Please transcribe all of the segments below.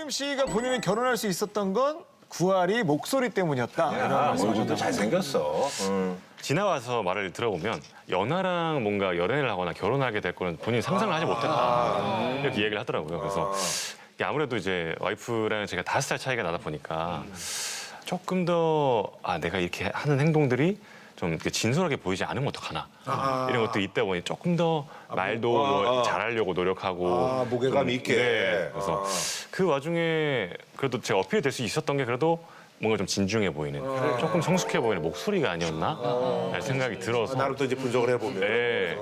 고우림 씨가 본인이 결혼할 수 있었던 건 구할이 목소리 때문이었다. 이런 말씀. 얼굴도 잘생겼어. 지나와서 말을 들어보면 연하랑 뭔가 연애를 하거나 결혼하게 될 거는 본인이 상상을 하지 못했다. 이렇게 얘기를 하더라고요. 그래서 이게 아무래도 이제 와이프랑 제가 5살 차이가 나다 보니까 조금 더 내가 이렇게 하는 행동들이 좀 이렇게 진솔하게 보이지 않으면 어떡하나 이런 것도 있다 보니 조금 더 말도 뭐 잘하려고 노력하고 무게감 있게. 네. 그래서 그 와중에 그래도 제가 어필이 될 수 있었던 게 그래도 뭔가 좀 진중해 보이는 조금 성숙해 보이는 목소리가 아니었나 라는 생각이 들어서 나름 또 이제 분석을 해보면. 네.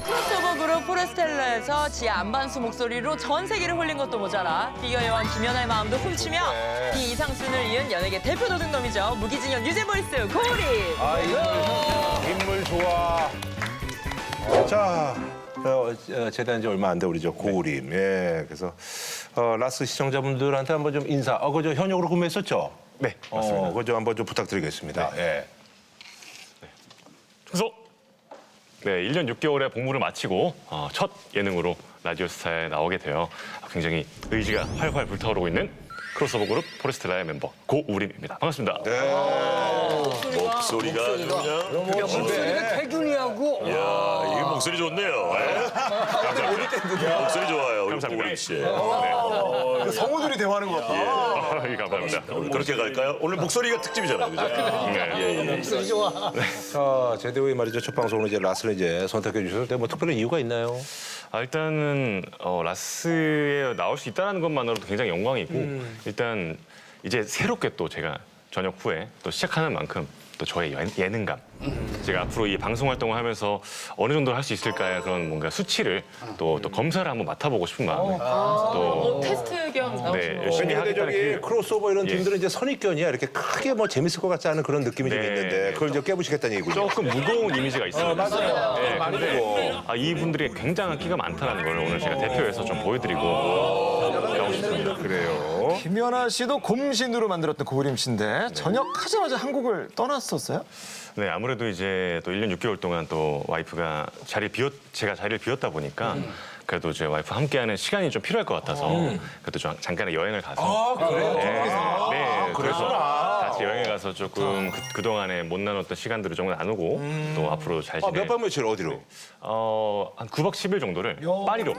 크로스오버 그룹 포레스텔라에서 지하 안반수 목소리로 전 세계를 홀린 것도 모자라 비겨 여왕 김연아의 마음도 훔치며 이상순을 이은 연예계 대표 도둑놈이죠. 무기징역 유재 보이스 고우림. 인물 좋아. 자, 제대한 지 얼마 안 돼 우리 저 고우림. 예, 그래서 라스 시청자분들한테 한번 좀 인사. 그저 현역으로 근무했었죠? 네, 맞습니다. 그저 한번 좀 부탁드리겠습니다. 예. 그래서 네, 1년 6개월의 복무를 마치고 첫 예능으로 라디오스타에 나오게 되어 굉장히 의지가 활활 불타오르고 있는 크로스오버 그룹 포레스텔라의 멤버 고우림입니다. 반갑습니다. 목소리가 그냥 목소리가 태준이하고 이 목소리 좋네요. 감사합니다. 목소리 좋아요. 우리 감사합니다. 고우림 씨. 성우들이 대화하는 것 같아. 감사합니다. 그렇게 갈까요? 오늘 목소리가 특집이잖아요. 그죠? 네. 목소리 좋아. 자, 제대호의 말이죠. 첫 방송으로 이제 라스를 이제 선택해 주셨을 때 뭐 특별한 이유가 있나요? 일단은 라스에 나올 수 있다는 것만으로도 굉장히 영광이고 일단 이제 새롭게 또 제가 전역 후에 또 시작하는 만큼 또 저의 예능감 제가 앞으로 이 방송 활동을 하면서 어느 정도 할 수 있을까요? 그런 뭔가 수치를 또 검사를 한번 맡아보고 싶은 마음에 또 테스트 겸 네, 열심히 근데 하겠다는 저기 크로스오버 이런 팀들은 이제 선입견이야. 이렇게 크게 뭐 재밌을 것 같지 않은 그런 느낌이 좀 네. 있는데 그걸 이제 깨부시겠다는 얘기군요. 조금 무거운 이미지가 있어요. 맞아요. 네, 근데 이분들이 굉장한 끼가 많다는 걸 오늘 제가 대표해서 좀 보여드리고 나오고 싶습니다. 그래요. 김연아 씨도 곰신으로 만들었던 고우림 씨인데 전역하자마자 한국을 떠났었어요? 네, 아무래도 이제 또 1년 6개월 동안 또 와이프가 제가 자리를 비웠다 보니까 그래도 이제 와이프 함께하는 시간이 좀 필요할 것 같아서 그래도 좀 잠깐의 여행을 가서 네, 그래서 같이 여행을 가서 조금 그동안에 못 나눴던 시간들을 좀 나누고 또 앞으로 잘 지내 몇 박 며칠 어디로? 한 9박 10일 정도를 파리로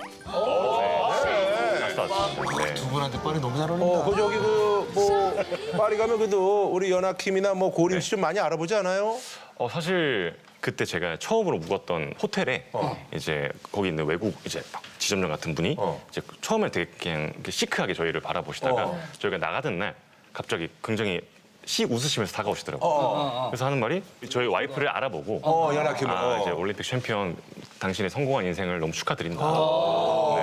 갔다 왔습니다. 네. 두 분한테 빨리 너무 잘 어울린다. 그 저기 뭐 파리 가면 그래도 우리 연하킴이나 뭐 고우림 씨 좀 많이 알아보지 않아요? 사실 그때 제가 처음으로 묵었던 호텔에 이제 거기 있는 외국 이제 막 지점장 같은 분이 이제 처음에 되게 그냥 이렇게 시크하게 저희를 바라보시다가 저희가 나가던 날 갑자기 굉장히 웃으시면서 다가오시더라고요. 그래서 하는 말이 저희 와이프를 알아보고 연하킴. 이제 올림픽 챔피언 당신의 성공한 인생을 너무 축하드린다.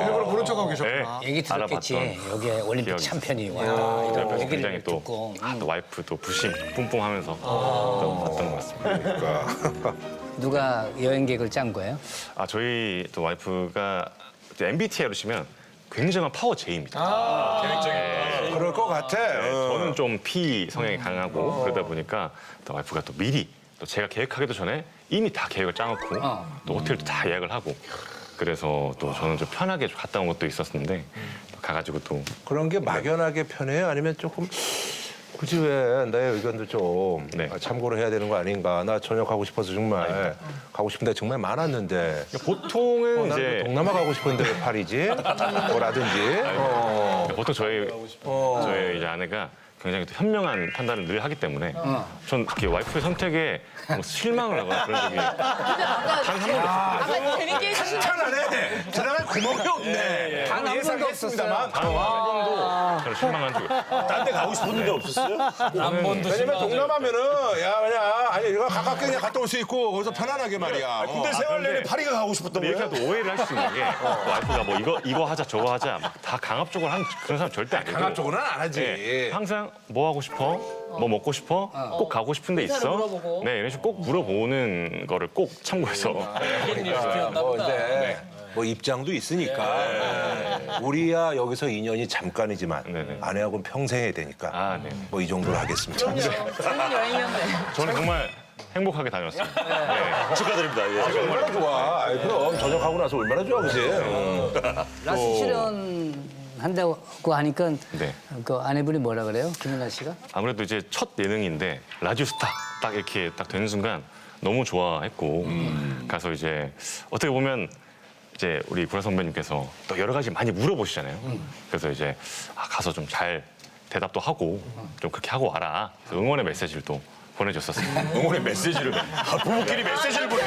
일부러 부른 척하고 계셨구나. 얘기 들었겠지. 알아봤던 여기에 올림픽 기억이 챔피언이 그 왔다. 이런 옆에서 얘기를 굉장히 또, 듣고. 또 와이프 또 부심 뿜뿜하면서 또 봤던 것 같습니다. 누가 여행 계획을 짠 거예요? 저희 또 와이프가 MBTI로 치면 굉장한 파워 J입니다. 그럴 것 같아. 저는 좀 P 성향이 강하고 그러다 보니까 또 와이프가 또 미리 또 제가 계획하기도 전에 이미 다 계획을 짜놓고 또 호텔도 다 예약을 하고 그래서 또 저는 좀 편하게 갔다 온 것도 있었는데 가가지고 또 그런 게 막연하게 편해요? 아니면 조금 굳이 왜 나의 의견도 좀 네. 참고를 해야 되는 거 아닌가? 나 전역하고 싶어서 정말 가고 싶은 데 정말 많았는데 보통은 나는 이제 동남아 가고 싶은데 왜 파리지? 뭐라든지. 보통 저희 이제 아내가 굉장히 또 현명한 판단을 늘 하기 때문에 전 이렇게 와이프의 선택에 뭐 실망을 하거나 그런 적이 단 한 번도 없었어요. 아까 재밌게 해주신 편안해. 들어갈 구멍이 없네. 단 한 번도 없었어요. 단 한 번도 저는 실망한 적이 없어요. 딴 데 가고 싶었는데 없었어요? 왜냐면 동남아면은 야 그냥 아니 이거 가깝게 그냥 갔다 올 수 있고 거기서 편안하게 말이야. 근데 세월 내내 파리가 가고 싶었던 근데 거예요? 이렇게 해도 오해를 할 수 있는 게 와이프가 뭐 이거 하자 저거 하자 막 다 강압적으로 하는 그런 사람 절대 아니고 강압적으로는 안 하지. 네, 항상 뭐 하고 싶어? 뭐 먹고 싶어? 꼭 가고 싶은 데 있어? 물어보고. 네, 이런 식으로 꼭 물어보는 거를 꼭 참고해서 뭐 근데 뭐 입장도 있으니까 우리야 여기서 인연이 잠깐이지만 네네. 아내하고는 평생 해야 되니까 네. 뭐 이 정도로 하겠습니다. 좋은 여행이었네. 저는 정말 행복하게 다녔습니다. 네. 축하드립니다. 예. 얼마나 좋아. 아이, 그럼 전역하고 나서 얼마나 좋아, 그지? 라스 출연 한다고 하니까 네. 그 아내분이 뭐라 그래요? 김연아 씨가? 아무래도 이제 첫 예능인데 라디오스타 딱 이렇게 딱 되는 순간 너무 좋아했고 가서 이제 어떻게 보면 이제 우리 구라 선배님께서 또 여러 가지 많이 물어보시잖아요. 그래서 이제 가서 좀 잘 대답도 하고 좀 그렇게 하고 와라. 그래서 응원의 메시지를 또 보내줬었습니다. 응원의 메시지를. 부부끼리 메시지를 보내.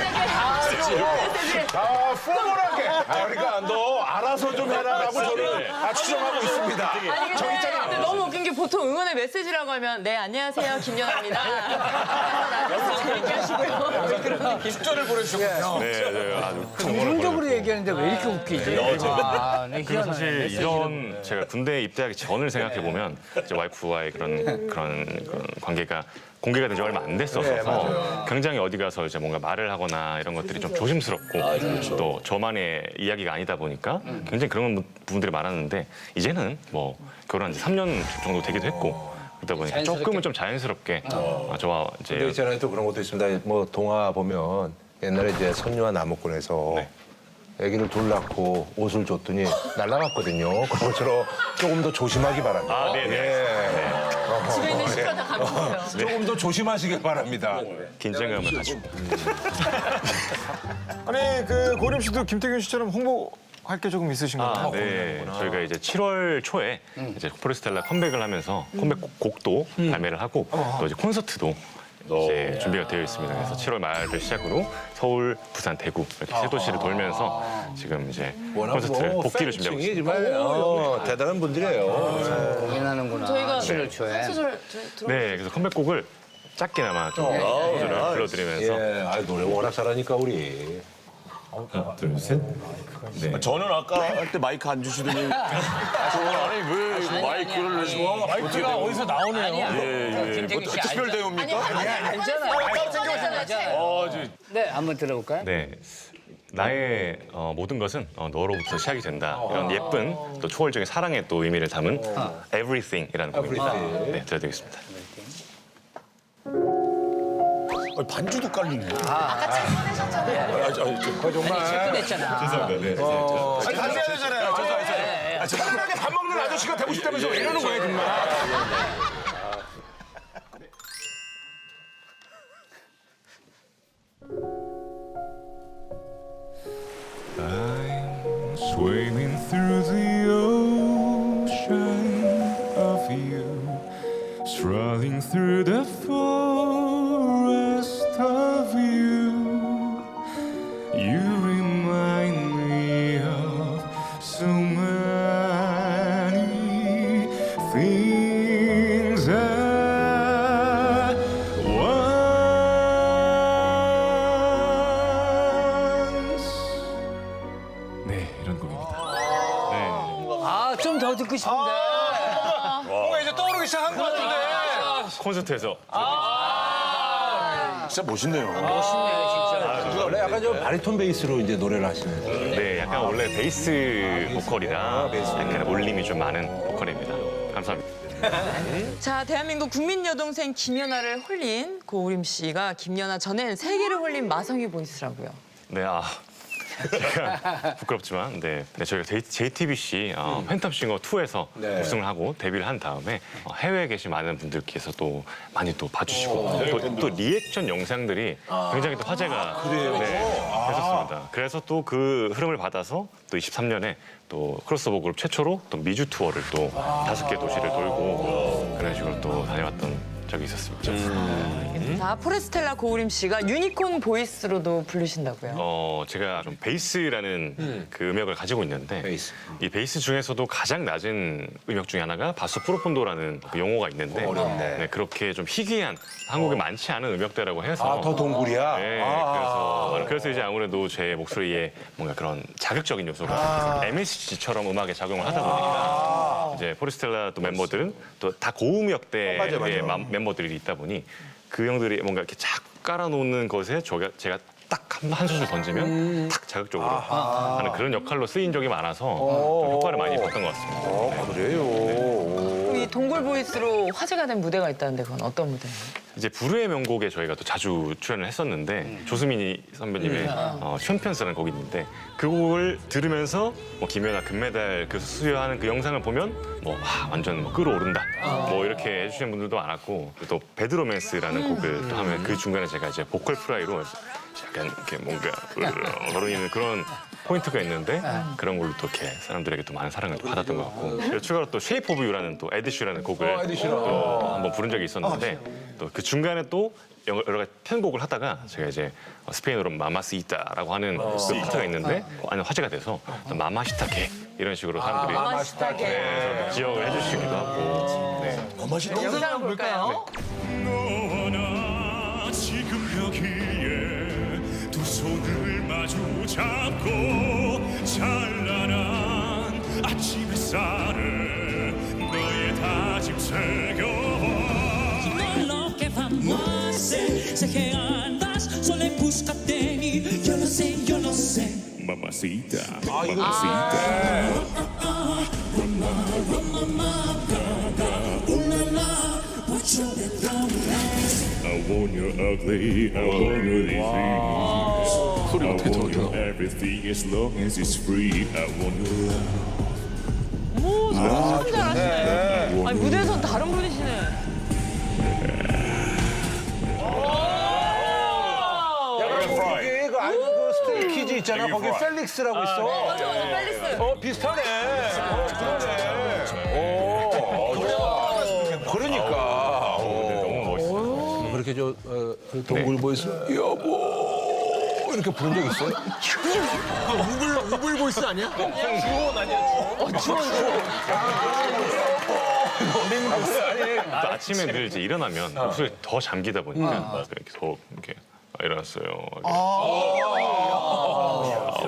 포멀하게. 그러니까 너 알아서 좀 해라라고 저는 추정하고 있습니다. 아니 근데 너무 웃긴 게 보통 응원의 메시지라고 하면 네 안녕하세요 김연아입니다. 나가서 재밌게 하시고요. 그런 느낌. 축전을 보내주셨군요. 네, 아주 큰 응원을 긍정적으로 얘기하는데 왜 이렇게 웃기지? 아, 네, 그리고 희한하네. 사실 메시지는. 이전 제가 군대에 입대하기 전을 생각해 보면 이제 와이프와의 그런 관계가 공개가 된 지 얼마 안 됐었어서 굉장히 어디 가서 이제 뭔가 말을 하거나 이런 것들이 좀 조심스럽고 또 저만의 이야기가 아니다 보니까 굉장히 그런 부분들이 많았는데 이제는 뭐 결혼한 지 3년 정도 되기도 했고 그러다 보니까 자연스럽게. 조금은 좀 자연스럽게 저와 근데 이제 있잖아요, 또 그런 것도 있습니다. 뭐 동화 보면 옛날에 이제 선녀와 나무꾼에서 네. 아기를 둘 낳고 옷을 줬더니 날아갔거든요. 그것처럼 조금 더 조심하기 바랍니다. 아, 네네. 집에 있는 식구가 다 갖고 오세요. 조금 더 조심하시길 바랍니다. 긴장감을 가지고 아니 그 고림 씨도 김태균 씨처럼 홍보할 게 조금 있으신 건가요? 네. 저희가 이제 7월 초에 이제 포레스텔라 컴백을 하면서 컴백 곡도 발매를 하고 또 이제 콘서트도 이제 준비가 되어 있습니다. 그래서 7월 말을 시작으로 서울, 부산, 대구 이렇게 세 도시를 돌면서 지금 이제 콘서트를 복귀를 준비하고 팬층이 있습니다. 정말 대단한 분들이에요. 공연하는구나. 저희가 7월 초에. 한 소절 들어. 네, 그래서 컴백곡을 짧게나마 좀 소절을 불러드리면서 예, 아 노래 워낙 잘하니까 우리. 하나, 둘, 셋. 네. 저는 아까 할 때 마이크 안 주시더니 아니 왜 마이크를 내시고 마이크가 어디서 나오네요. 김태균 씨 특별 알잖아. 대우입니까? 알잖아요. 네, 한번 들어볼까요? 네. 나의 모든 것은 너로부터 시작이 된다. 이런 예쁜 또 초월적인 사랑의 또 의미를 담은 Everything이라는 곡입니다. 네, 들려드리겠습니다. 반주도 깔리네. 체크됐잖아. 죄송합니다. 네. 같이 해야 되잖아요. 차분하게 밥 먹는 아저씨가 되고 싶다면서 왜 이러는 거예요, 정말. Swimming through the ocean of you, strolling through the forest of you. You remind me of so many things at once. 네, 이런 곡입니다. 아, 좀 더 듣고 싶은데. 뭔가 이제 떠오르기 시작한 것 같은데. 콘서트에서 진짜 멋있네요. 멋있네요, 진짜. 원래 약간 좀 바리톤 베이스로 이제 노래를 하시는. 네, 약간 원래 베이스 보컬이라 약간 울림이 좀 많은 보컬입니다. 감사합니다. 자, 대한민국 국민 여동생 김연아를 홀린 고우림 씨가 김연아 전엔 세계를 홀린 마성의 보이스라고요. 네, 제가 부끄럽지만, 네, 저희가 JTBC 팬텀싱어 2에서 네. 우승을 하고 데뷔를 한 다음에 해외에 계신 많은 분들께서 또 많이 또 봐주시고 또 리액션 영상들이 굉장히 또 화제가 됐었습니다. 그래서 또 그 흐름을 받아서 또 23년에 또 크로스오버 그룹 최초로 또 미주 투어를 또 5개 도시를 돌고 그런 식으로 또 다녀왔던 적이 있었습니다. 자, 포레스텔라 고우림 씨가 유니콘 보이스로도 부르신다고요. 제가 좀 베이스라는 그 음역을 가지고 있는데 베이스. 이 베이스 중에서도 가장 낮은 음역 중에 하나가 바스 프로폰도라는 그 용어가 있는데 어렵네. 네, 그렇게 좀 희귀한 한국에 많지 않은 음역대라고 해서 아, 더 동굴이야? 네, 그래서 이제 아무래도 제 목소리에 뭔가 그런 자극적인 아. 요소가 MSG처럼 음악에 작용을 하다 보니까 이제 포레스텔라 또 멤버들은 또 다 고음역대의 멤버들이 있다 보니 그 형들이 뭔가 이렇게 착 깔아놓는 것에 제가 딱 한 수술 던지면 탁 자극적으로 하는 그런 역할로 쓰인 적이 많아서 좀 효과를 많이 봤던 것 같습니다. 네. 그래요. 이 동굴 보이스로 화제가 된 무대가 있다는데 그건 어떤 무대인가요? 이제 불후의 명곡에 저희가 또 자주 출연을 했었는데 조수민이 선배님의 챔피언스라는 곡이 있는데 그 곡을 들으면서 뭐 김연아 금메달 그 수여하는 그 영상을 보면 뭐 와, 완전 뭐 끌어오른다 뭐 이렇게 해주시는 분들도 많았고 또 배드로맨스라는 곡을 또 하면 그 중간에 제가 이제 보컬 프라이로 약간 이렇게 뭔가 걸어있는 그런 포인트가 있는데 그런 걸로 또 이렇게 사람들에게 또 많은 사랑을 또 받았던 것 같고 그리고 추가로 또 쉐이프 오브 유라는 또 에디슈라는 곡을 또 한번 부른 적이 있었는데 또 그 중간에 또 여러 가지 편곡을 하다가 제가 이제 스페인어로 마마시타라고 하는 그 파트가 있는데 화제가 돼서 또 마마시타게 이런 식으로 사람들이 네, 지역을 해주시기도 하고 네. 영상을 볼까요? 너와 나 지금 여기에 두 손을 마주 잡고 찬란한 아침 햇살에 너의 다짐 새겨 Lo que vamos a hacer, sé que andas solo en busca de mí. Yo lo sé. Mamacita, mamacita. I want your ugly, I want your disease. 소리가 어떻게 I want 들어가? your everything as long as it's free. I want your love. 오, 참 잘하시네. 아니, 무대에선 다른 분이시네. 거기 그 아이돌 그 스테이 키즈 있잖아. 거기 펠릭스라고 있어. 맞아, 펠릭스. 비슷하네. 그러네. 그러니까. 너무 멋있어요. 그렇게 그 동굴 보이스 여보 이렇게 부른 적 있어요? 우블 보이스 아니야? 또 아침에 늘 이제 일어나면 목소리 더 잠기다 보니까 이렇게 더 이렇게 일어났어요.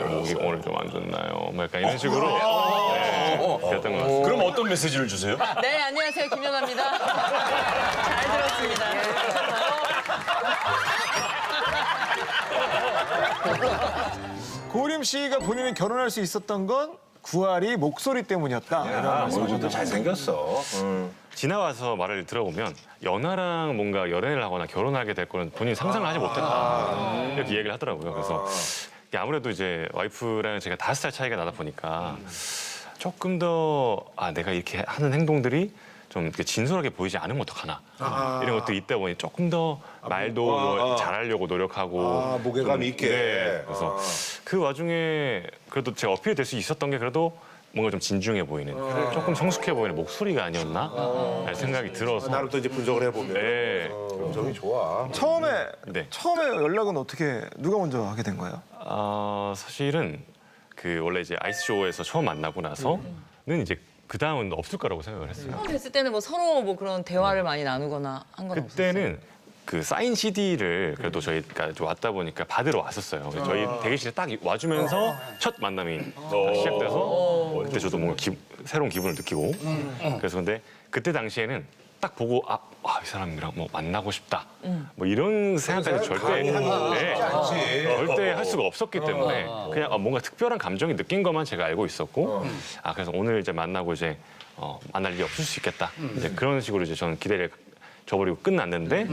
목이 오늘 좀 안 좋나요? 뭐 약간 이런 식으로 네, 그랬던 것 같습니다. 그럼 어떤 메시지를 주세요? 네, 안녕하세요. 김연아입니다. 잘 들었습니다. 고우림 씨가 본인이 결혼할 수 있었던 건 구할이 목소리 때문이었다. 이런 말씀을 도 잘생겼어. 지나와서 말을 들어보면 연하랑 뭔가 연애를 하거나 결혼하게 될 거는 본인이 상상을 하지 못했다. 이렇게 얘기를 하더라고요. 그래서 이게 아무래도 이제 와이프랑 제가 5살 차이가 나다 보니까 조금 더 내가 이렇게 하는 행동들이 좀 이렇게 진솔하게 보이지 않으면 어떡하나. 이런 것들이 있다 보니 조금 더 말도 뭐 잘하려고 노력하고. 무게감 있게. 네. 그래서 그 와중에 그래도 제가 어필이 될 수 있었던 게 그래도 뭔가 좀 진중해 보이는, 조금 성숙해 보이는 목소리가 아니었나 라는 생각이 들어서. 나를 또 이제 분석을 해보면. 네. 점이 좋아. 처음에 네. 연락은 어떻게 누가 먼저 하게 된 거예요? 사실은 그 원래 이제 아이스쇼에서 처음 만나고 나서는 이제 그 다음은 없을 거라고 생각을 했어요. 처음 뵀을 때는 뭐 서로 뭐 그런 대화를 많이 나누거나 한 건 없었어요? 그때는 그 사인 CD를 그래도 저희가 좀 왔다 보니까 받으러 왔었어요. 그래서 저희 대기실에 딱 와주면서 첫 만남이 시작돼서 그때 저도 뭔가 새로운 기분을 느끼고 그래서 근데 그때 당시에는 딱 보고 이 사람이랑 뭐 만나고 싶다 뭐 이런 생각까지 절대 절대 할 수가 없었기 때문에 그냥 뭔가 특별한 감정이 느낀 것만 제가 알고 있었고 그래서 오늘 이제 만나고 이제 만날 일이 없을 수 있겠다 이제 그런 식으로 이제 저는 기대를 저버리고 끝났는데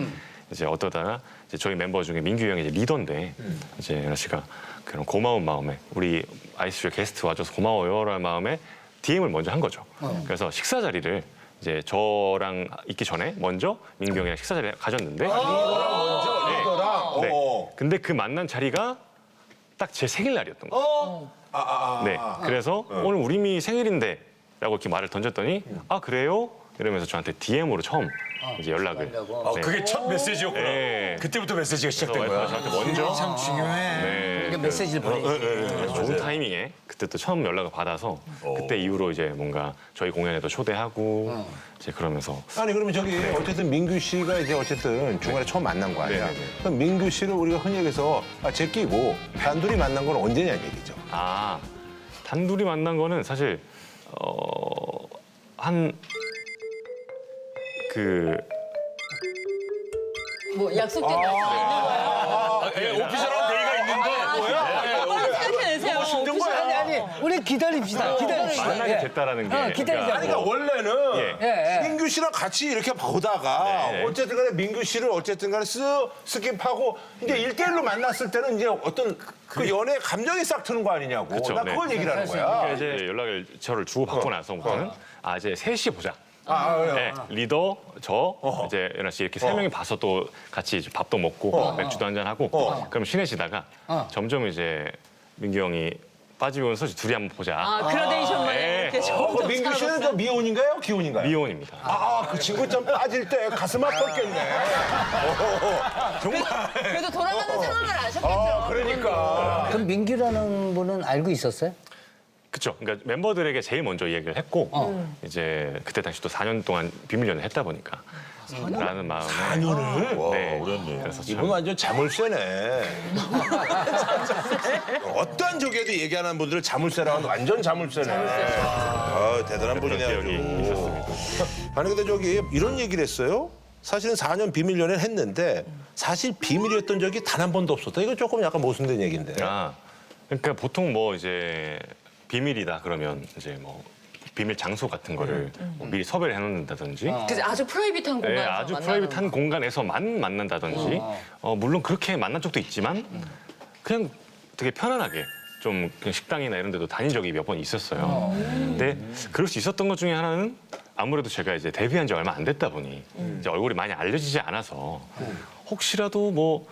이제 어떠다가 이제 저희 멤버 중에 민규 형이 이제 리더인데 이제 연아 씨가 그런 고마운 마음에 우리 아이스쇼 게스트 와줘서 고마워요라는 마음에 DM을 먼저 한 거죠. 그래서 식사 자리를 이제 저랑 있기 전에 먼저 민규 형이랑 식사 자리를 가졌는데 리더랑. 네. 근데 그 만난 자리가 딱 제 생일날이었던 거예요. 네. 그래서 오늘 우림이 생일인데 라고 이렇게 말을 던졌더니 그래요? 이러면서 저한테 DM으로 처음 이제 연락을. 네. 그게 첫 메시지였구나. 네. 그때부터 메시지가 시작된 그래서 거야. 저한테 먼저 참 중요해. 네. 이렇게 메시지를 보내지. 좋은 타이밍에 그때 또 처음 연락을 받아서 그때 이후로 이제 뭔가 저희 공연에도 초대하고 이제 그러면서 아니 그러면 저기 어쨌든 민규 씨가 이제 어쨌든 중간에 처음 만난 거 아니야? 네네네. 그럼 그럼 민규 씨를 우리가 흔히 얘기해서 제끼고 단둘이 만난 건 언제냐는 얘기죠. 단둘이 만난 거는 사실 뭐 약속된 날짜가 있는 거예요? 오피셜한 데이가 있는데. 빨리 생각해내세요. 아니, 우리 기다립시다. 기다립시다. 만나게 됐다라는 게. 기다리자고. 아니, 그러니까 원래는 예. 민규 씨랑 같이 이렇게 보다가 네. 어쨌든 간에 민규 씨를 어쨌든 간에 스킵하고 이제 1대1로 만났을 때는 이제 어떤 그 연애의 감정이 싹 트는 거 아니냐고. 그쵸, 나 네. 그걸 얘기를 하는 거야. 그러니까 이제 저를 주고받고 나서부터는 아 이제 셋이 보자. 그래요? 네, 리더, 이제 연아 씨 이렇게 세 명이 봐서 또 같이 이제 밥도 먹고 맥주도 한잔 하고 그럼 친해지다가 점점 이제 민규 형이 빠지면서 둘이 한번 보자. 아, 그라데이션 마냥 네. 이렇게 그 점점 민규 씨는 사람으로 저 미혼인가요? 기혼인가요? 미혼입니다. 그 친구 좀 빠질 때 가슴 아팠겠네. 정말. 그래도 돌아가는 상황을 아셨겠죠. 그러니까. 그럼 민규라는 분은 알고 있었어요? 그렇죠. 그러니까 멤버들에게 제일 먼저 얘기를 했고 이제 그때 당시 또 4년 동안 비밀 연애 했다 보니까 라는 마음에 4년을? 네. 그래서 참 이분 완전 자물쇠네. 어떤 적에도 얘기 안 하는 분들을 자물쇠라고 하는 완전 자물쇠네. 대단한 분이네 그런 기억이 아주. 있었습니다. 아니 근데 저기 이런 얘기를 했어요. 사실은 4년 비밀 연애를 했는데 사실 비밀이었던 적이 단 한 번도 없었다. 이거 조금 약간 모순된 얘기인데. 그러니까 보통 뭐 이제 비밀이다 그러면 이제 뭐 비밀 장소 같은 거를 뭐 미리 섭외를 해놓는다든지 그래서 아주 프라이빗한 네, 공간에서 아주 만나는 프라이빗한 공간에서만 만난다든지 물론 그렇게 만난 적도 있지만 그냥 되게 편안하게 좀 그냥 식당이나 이런 데도 다닌 적이 몇 번 있었어요. 근데 그럴 수 있었던 것 중에 하나는 아무래도 제가 이제 데뷔한 지 얼마 안 됐다 보니 이제 얼굴이 많이 알려지지 않아서 혹시라도 뭐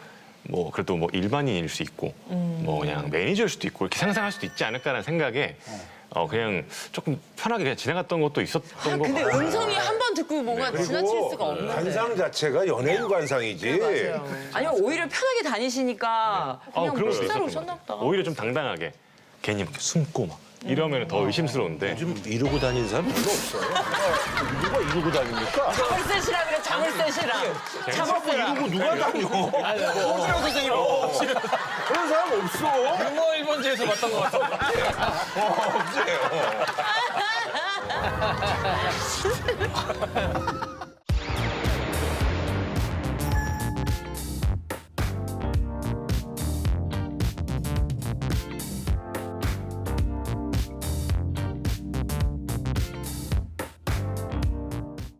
그래도 뭐 일반인일 수 있고 뭐 그냥 매니저일 수도 있고 이렇게 상상할 수도 있지 않을까라는 생각에 그냥 조금 편하게 그냥 지나갔던 것도 있었던 것 근데 같아요. 음성이 한 번 듣고 뭔가 지나칠 수가 없는데. 관상 자체가 연예인 관상이지. 아니면 오히려 편하게 다니시니까 그냥 그런 뭐 것도 식사로 있었던 오셨나 것 보다. 같아요. 오히려 좀 당당하게 괜히 이렇게 숨고 막 이러면 더 의심스러운데 좀 이러고 다니는 사람 별로 없어요. 누가 이러고 다닙니까? 자물쇠시라 그래, 자물쇠시라. 자물쇠라. 이러고 누가 다녀? 홍진영 선생님 그런 사람 없어. 유머 1번지에서 봤던 것 같아. 없어요.